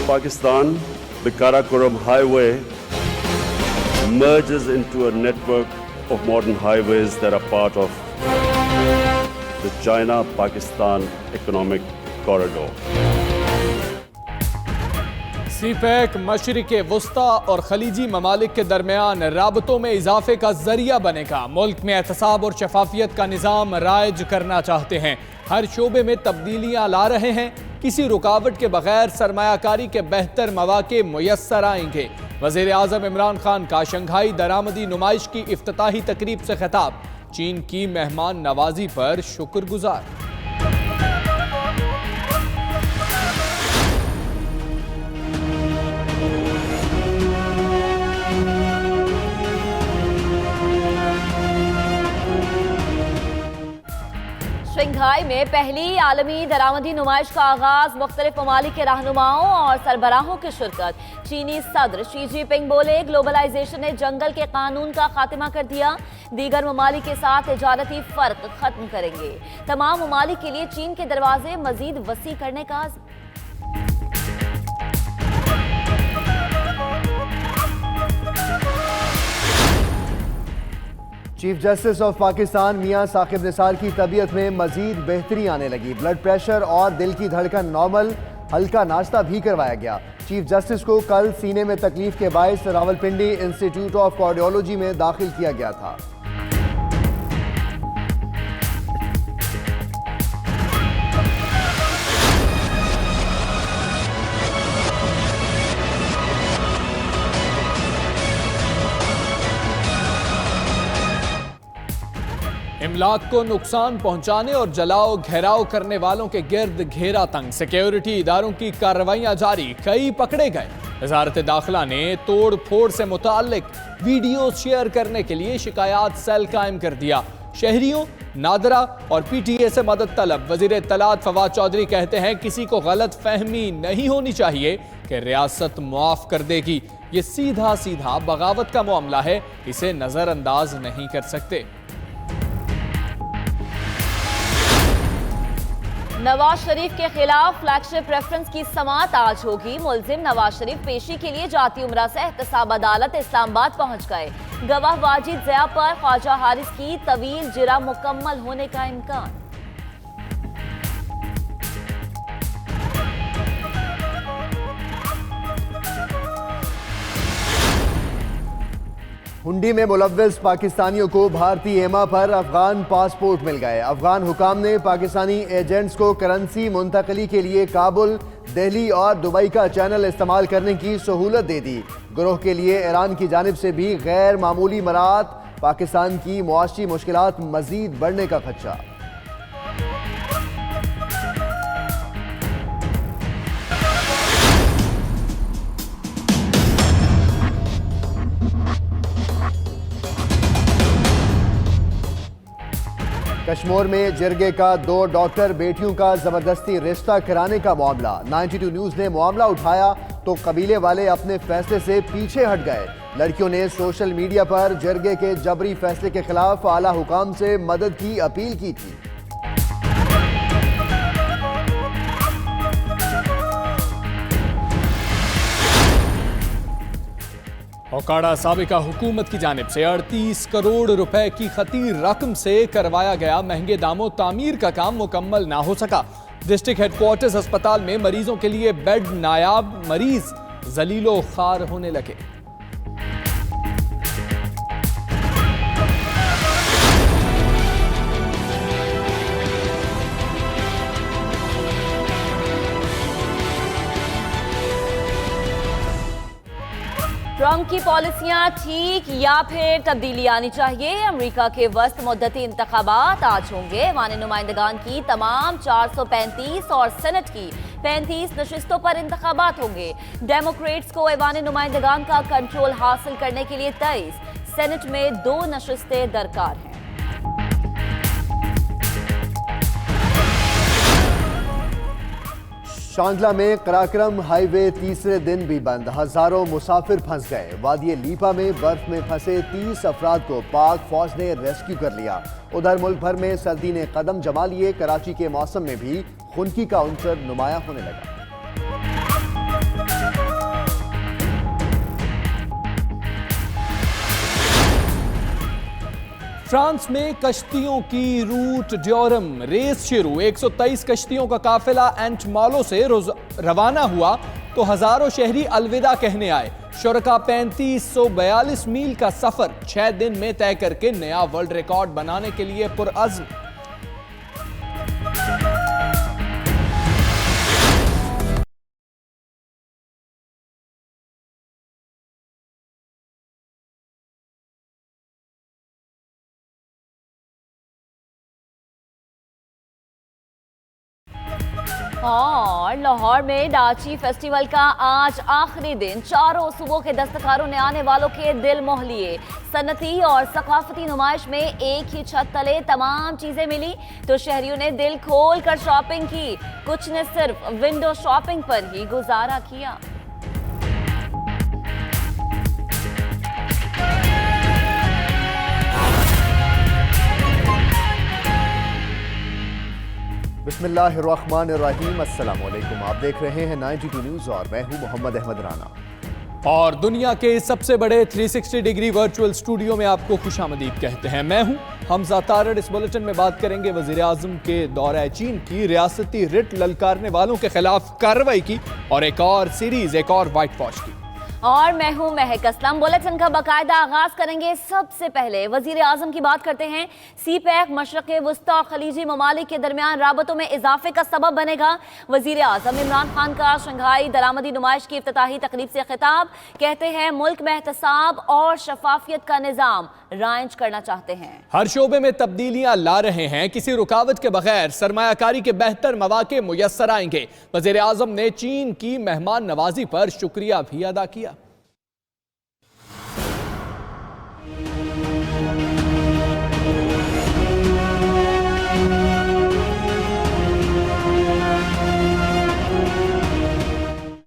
Pakistan, the Karakoram Highway merges into a network of modern highways that are part of the China-Pakistan Economic Corridor. CPEC मशरिक़ वुस्ता और खलीजी ममालिक के दरमियान राबतों में इजाफे का जरिया बनेगा। मुल्क में एहतसाब और शफाफियत का निज़ाम राइज करना चाहते हैं। हर शोबे में तब्दीलियाँ ला रहे हैं। किसी रुकावट के बगैर सरमायाकारी के बेहतर मौके मुयस्सर आएंगे। वज़ीर आज़म इमरान खान का शंघाई दरामदी नुमाइश की इफ्तिताही तकरीब से खिताब। चीन की मेहमान नवाजी पर शुक्रगुजार। शंघाई में पहली आलमी दरामदी नुमाइश का आगाज। मुख्तलिफ ममालिक के रहनुमाओं और सरबराहों की शिरकत। चीनी सदर शी जिनपिंग बोले, ग्लोबलाइजेशन ने जंगल के कानून का खात्मा कर दिया। दीगर ममालिक के साथ तिजारती फर्क खत्म करेंगे। तमाम ममालिक के लिए चीन के दरवाजे मजीद वसी करने का आज़म। चीफ जस्टिस ऑफ पाकिस्तान मियां साकिब निसार की तबीयत में मजीद बेहतरी आने लगी। ब्लड प्रेशर और दिल की धड़कन नॉर्मल, हल्का नाश्ता भी करवाया गया। चीफ जस्टिस को कल सीने में तकलीफ के बायस रावलपिंडी इंस्टीट्यूट ऑफ कार्डियोलॉजी में दाखिल किया गया था। इमलाक को नुकसान पहुंचाने और जलाओ घेराव करने वालों के गिर्द घेरा तंग। सिक्योरिटी इदारों की कार्रवाइयां जारी, कई पकड़े गए। वजारत दाखिला ने तोड़ फोड़ से मुताल्लिक वीडियो शेयर करने के लिए शिकायत सेल कायम कर दिया। शहरियों, नादरा और PTA से मदद तलब। वजीर इत्तलात फवाद चौधरी कहते हैं, किसी को गलत फहमी नहीं होनी चाहिए कि रियासत मुआफ कर देगी। ये सीधा सीधा बगावत का मामला है, इसे नजरअंदाज नहीं कर सकते। नवाज शरीफ के खिलाफ फ्लैगशिप रेफरेंस की समाअत आज होगी। मुलजिम नवाज शरीफ पेशी के लिए जाती उम्रा से एहतसाब अदालत इस्लामाबाद पहुंच गए। गवाह वाजिद ज़िया पर ख्वाजा हारिस की तवील जिरा मुकम्मल होने का इम्कान। हुंडी में मुलव्विस पाकिस्तानियों को भारतीय एमा पर अफगान पासपोर्ट मिल गए। अफगान हुकाम ने पाकिस्तानी एजेंट्स को करेंसी मुंतकली के लिए काबुल, दिल्ली और दुबई का चैनल इस्तेमाल करने की सहूलत दे दी। गिरोह के लिए ईरान की जानिब से भी गैर मामूली मराहत। पाकिस्तान की मुआशी मुश्किलात मजीद बढ़ने का खदशा। कश्मीर में जिरगे का 2 डॉक्टर बेटियों का जबरदस्ती रिश्ता कराने का मामला। 92 न्यूज ने मामला उठाया तो कबीले वाले अपने फैसले से पीछे हट गए। लड़कियों ने सोशल मीडिया पर जिरगे के जबरी फैसले के खिलाफ आला हुकाम से मदद की अपील की थी। औकाड़ा साबिका हुकूमत की जानिब से 38 करोड़ रुपए की खतीर रकम से करवाया गया महंगे दामों तामीर का काम मुकम्मल ना हो सका। डिस्ट्रिक्ट हेडक्वार्टर्स अस्पताल में मरीजों के लिए बेड नायाब, मरीज जलीलो खार होने लगे। ट्रंप की पॉलिसियां ठीक या फिर तब्दीली आनी चाहिए। अमेरिका के वस्त मुद्दती इंतखाबात आज होंगे। ऐवान नुमाइंदगान की तमाम 435 और सेनेट की 35 नशिस्तों पर इंतखाबात होंगे। डेमोक्रेट्स को ऐवान नुमाइंदगान का कंट्रोल हासिल करने के लिए 23, सेनेट में 2 नशिस्तें दरकार हैं। शांगला में कराक्रम हाईवे तीसरे दिन भी बंद। हजारों मुसाफिर फंस गए। वादी लीपा में बर्फ में फंसे 30 अफराद को पाक फौज ने रेस्क्यू कर लिया। उधर मुल्क भर में सर्दी ने कदम जमा लिए। कराची के मौसम में भी खुनकी का उनसर नुमाया होने लगा। फ्रांस में कश्तियों की रूट ड्योरम रेस शुरू। 123 कश्तियों का काफिला एंट मालो से रवाना हुआ तो हजारों शहरी अलविदा कहने आए। शुरका 3542 मील का सफर 6 दिन में तय करके नया वर्ल्ड रिकॉर्ड बनाने के लिए पुरअज़्म। और लाहौर में डाची फेस्टिवल का आज आखिरी दिन। चारों सूबों के दस्तकारों ने आने वालों के दिल मोह लिए। सनती और सकाफती नुमाइश में एक ही छत तले तमाम चीजें मिली तो शहरियों ने दिल खोल कर शॉपिंग की। कुछ ने सिर्फ विंडो शॉपिंग पर ही गुजारा किया। बिस्मिल्लाहिर्रहमानिर्रहीम, अस्सलाम वालेकुम। आप देख रहे हैं 92 न्यूज़ और मैं हूं मोहम्मद अहमद राना। और दुनिया के सबसे बड़े 360 डिग्री वर्चुअल स्टूडियो में आपको खुशामदीद कहते हैं। मैं हूं हमजा तारड़। इस बुलेटिन में बात करेंगे वजीर आजम के दौरे चीन की, रियासती रिट ललकारने वालों के खिलाफ कार्रवाई की और एक और सीरीज, एक और व्हाइट वॉश की। और मैं हूं महक असलम। बुलेटिन का बाकायदा आगाज करेंगे। सबसे पहले वजीर आजम की बात करते हैं। सीपैक मशरक़ वस्ता और खलीजी ममालिक के दरमियान राबतों में इजाफे का सबब बनेगा। वजीर आजम इमरान खान का शंघाई दरामदी नुमाइश की इफ्तिताही तकरीब से खिताब। कहते हैं मुल्क में एहतसाब और शफाफियत का निज़ाम राइज करना चाहते हैं। हर शोबे में तब्दीलियां ला रहे हैं। किसी रुकावट के बगैर सरमायाकारी के बेहतर मौके मुयस्सर आएंगे। वजीर आजम ने चीन की मेहमान नवाजी पर शुक्रिया भी अदा किया।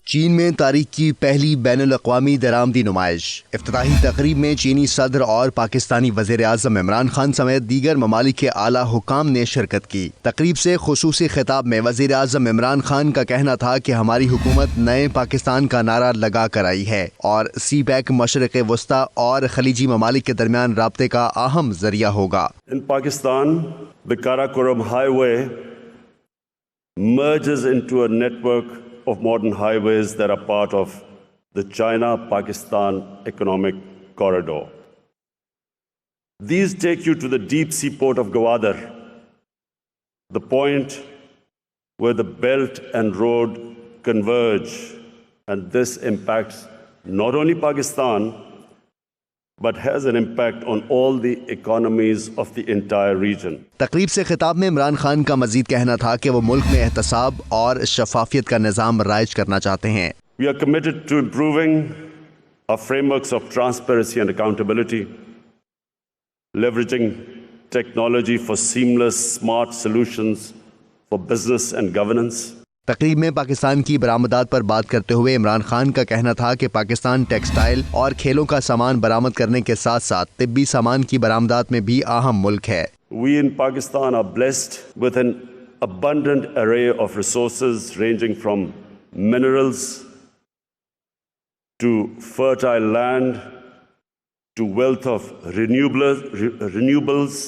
चीन में तारीख की पहली बैनुल-अक़वामी दरामदी नुमाइश। इफ्तिताही तकरीब में चीनी सदर और पाकिस्तानी वज़ीर आज़म इमरान खान समेत दीगर ममालिक के आला हुकाम ने शिरकत की। तकरीब से खुसूसी खिताब में वज़ीर आज़म इमरान खान का कहना था कि हमारी हुकूमत नए पाकिस्तान का नारा लगा कर आई है और सी पैक मशरक़ वस्ता और खलीजी ममालिक के दरमियान राब्ते का अहम जरिया होगा। In Pakistan, the Karakoram Highway merges into a network of modern highways that are part of the China-Pakistan economic corridor. These take you to the deep sea port of Gwadar, the point where the belt and road converge, and this impacts not only Pakistan but has an impact on all the economies of the entire region. तकरीब से खिताब में इमरान खान का मजीद कहना था कि वो मुल्क में एहतसाब और शफाफियत का निज़ाम राइज करना चाहते हैं। We are committed to improving our frameworks of transparency and accountability, leveraging technology for seamless, smart solutions for business and governance. तकरीब में पाकिस्तान की बरामदात पर बात करते हुए इमरान खान का कहना था कि पाकिस्तान टेक्सटाइल और खेलों का सामान बरामद करने के साथ साथ तिब्बी सामान की बरामदात में भी अहम मुल्क है। We in Pakistan are blessed with an abundant array of resources ranging from minerals to fertile land to wealth of renewables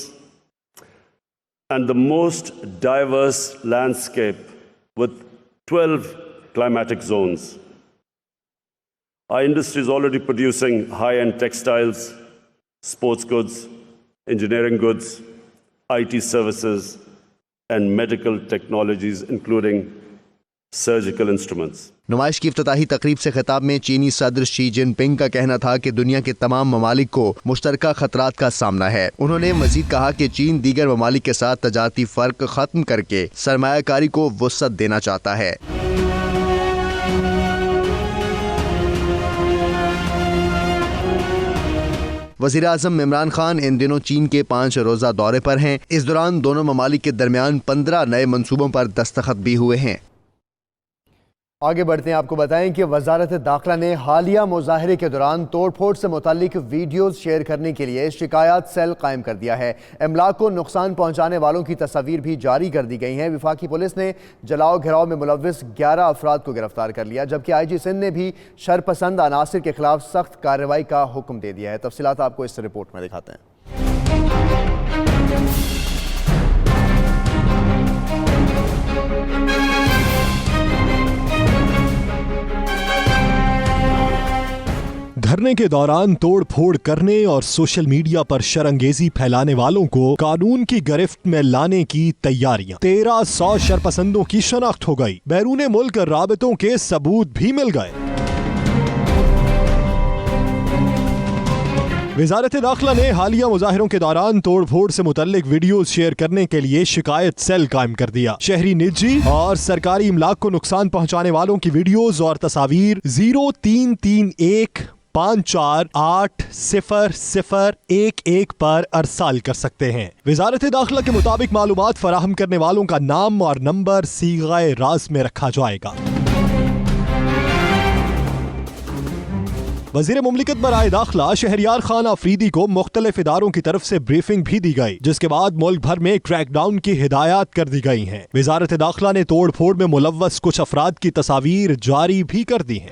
and the most diverse landscape with 12 climatic zones. Our industry is already producing high-end textiles, sports goods, engineering goods, IT services, and medical technologies, including surgical instruments. नुमाइश की इफ्तिताही तकरीब से खिताब में चीनी सदर Xi Jinping का कहना था कि दुनिया के तमाम ममालिक को मुश्तरका खतरात का सामना है। उन्होंने मजीद कहा कि चीन दीगर ममालिक के साथ तजारती फर्क खत्म करके सरमायाकारी को वुसअत देना चाहता है। वज़ीर आज़म इमरान खान इन दिनों चीन के 5 रोज़ा दौरे पर हैं। इस दौरान दोनों ममालिक के दरमियान 15 नए मंसूबों पर दस्तखत भी हुए हैं। आगे बढ़ते हैं, आपको बताएं कि वजारत दाखिला ने हालिया मुजाहरे के दौरान तोड़फोड़ से मुताल्लिक वीडियोज़ शेयर करने के लिए शिकायत सेल कायम कर दिया है। अमलाक को नुकसान पहुँचाने वालों की तस्वीर भी जारी कर दी गई हैं। विफाकी पुलिस ने जलाओ घेराव में मुलव्विस 11 अफराद को गिरफ्तार कर लिया, जबकि IG सिंध ने भी शरपसंद अनासिर के खिलाफ सख्त कार्रवाई का हुक्म दे दिया है। तफसीलात आपको इस रिपोर्ट में दिखाते हैं। धरने के दौरान तोड़ फोड़ करने और सोशल मीडिया पर शरंगेजी फैलाने वालों को कानून की गिरफ्त में लाने की तैयारियां। 1300 शरपसंदों की शनाख्त हो गई। बैरूने मुल्क राबितों के सबूत भी मिल गए। वजारत दाखिला ने हालिया मुजाहिरों के दौरान तोड़ फोड़ से मुतल्लिक वीडियोज शेयर करने के लिए शिकायत सेल कायम कर दिया। शहरी निजी और सरकारी इमलाक को नुकसान पहुंचाने वालों की वीडियोज और तस्वीर 033154800011 पर अरसाल कर सकते हैं। वजारत दाखिला के मुताबिक मालूमात फराहम करने वालों का नाम और नंबर सीगाए राज में रखा जाएगा। वज़ीर मुमलिकत बराए दाखिला शहरियार खान आफरीदी को मुख्तलिफ इदारों की तरफ से ब्रीफिंग भी दी गई, जिसके बाद मुल्क भर में क्रैकडाउन की हिदायत कर दी गई हैं। वजारत दाखिला ने तोड़ फोड़ में मुलव्वस कुछ अफराद की तस्वीर जारी भी कर दी हैं।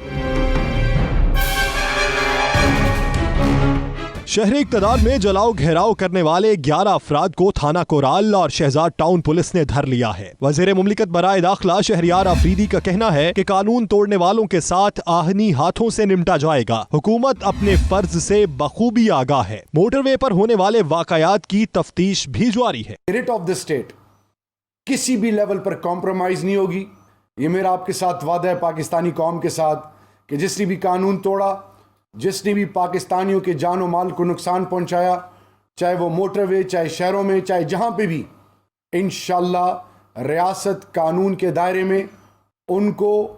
शहरी इक़्तिदार में जलाओ घेराव करने वाले 11 अफराद को थाना कोराल और शहजाद टाउन पुलिस ने धर लिया है। वज़ीर मुमलिकत बराए दाखिला शहरियार आफरीदी का कहना है कि कानून तोड़ने वालों के साथ आहनी हाथों से निपटा जाएगा। हुकूमत अपने फर्ज से बखूबी आगाह है। मोटरवे पर होने वाले वाकयात की तफ्तीश भी जारी है। स्पिरिट ऑफ द स्टेट किसी भी लेवल पर कॉम्प्रोमाइज नहीं होगी। ये मेरा आपके साथ वादा है पाकिस्तानी कौम के साथ कि जिसने भी कानून तोड़ा, जिसने भी पाकिस्तानियों के जान और माल को नुकसान पहुंचाया, चाहे वो मोटरवे, चाहे शहरों में, चाहे जहां पे भी, इंशाल्लाह रियासत कानून के दायरे में उनको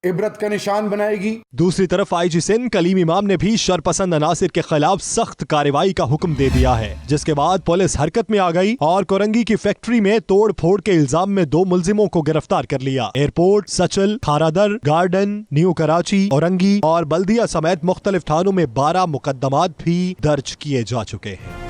इबरत का निशान बनाएगी। दूसरी तरफ आईजी सिंध कलीम इमाम ने भी शरपसंद अनासिर के खिलाफ सख्त कार्रवाई का हुक्म दे दिया है, जिसके बाद पुलिस हरकत में आ गई और कोरंगी की फैक्ट्री में तोड़ फोड़ के इल्जाम में 2 मुलजिमों को गिरफ्तार कर लिया। एयरपोर्ट, सचल, खारादर, गार्डन, न्यू कराची, औरंगी और बल्दिया समेत मुख्तलिफ थानों में 12 मुकदमात भी दर्ज किए जा चुके हैं।